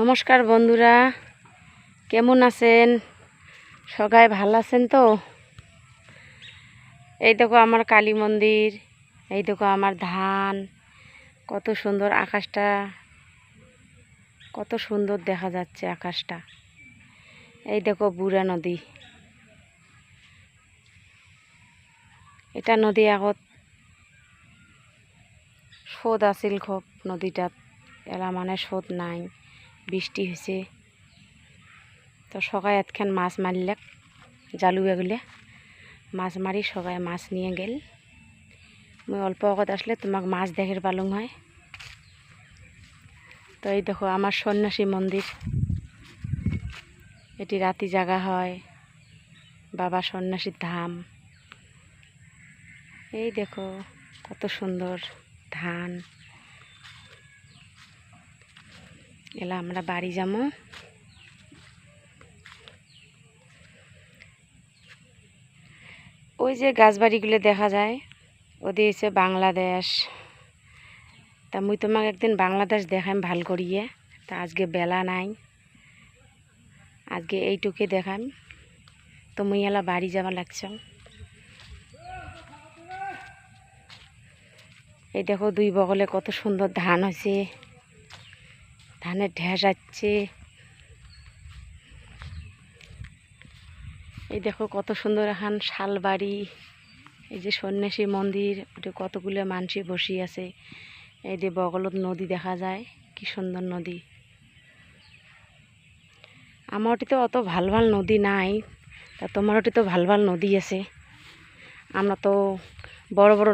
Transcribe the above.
নমস্কার বন্ধুরা, কেমন আছেন? সবাই ভালো আছেন তো? এই দেখো আমার কালী মন্দির, এই দেখো আমার ধান, কত সুন্দর আকাশটা, কত সুন্দর দেখা যাচ্ছে আকাশটা। এই দেখো বুড়া নদী, এটা নদী আগত সোদ আছিল খুব নদীটাত, এলা মানে সোদ নাই, বৃষ্টি হয়েছে তো সবাই এতখান মাছ মারলেক, জালুয়া গুলে মাছ মারি সবাই মাছ নিয়ে গেল। মই অল্প আগত আসলে তোমাক মাছ দেখের পালং হয়। তো এই দেখো আমার সন্ন্যাসী মন্দির, এটি রাতি জাগা হয়, বাবা সন্ন্যাসীর ধাম। এই দেখো কত সুন্দর ধান, এলা আমরা বাড়ি যাবো। ওই যে গাছবাড়িগুলো দেখা যায়, ওদের হচ্ছে বাংলাদেশ। তা মুই তোমাক একদিন বাংলাদেশ দেখাম ভাল করিয়ে, তা আজকে বেলা নাই, আজকে এইটুকে দেখাম। তো মুই এলা বাড়ি যাওয়া লাগছে। এই দেখো দুই বগলে কত সুন্দর ধান হয়েছে, ধানের ঢেস আসছে। এই দেখো কত সুন্দর এখন শাল বাড়ি, এই যে সন্ন্যাসী মন্দির, ওটা কতগুলো মানুষই বসে আছে। এই যে বগলত নদী দেখা যায়, কি সুন্দর নদী। আমার ওটিতে অত ভাল ভাল নদী নাই, তা তোমার ওটি তো ভাল ভাল নদী আছে। আমরা তো বড় বড়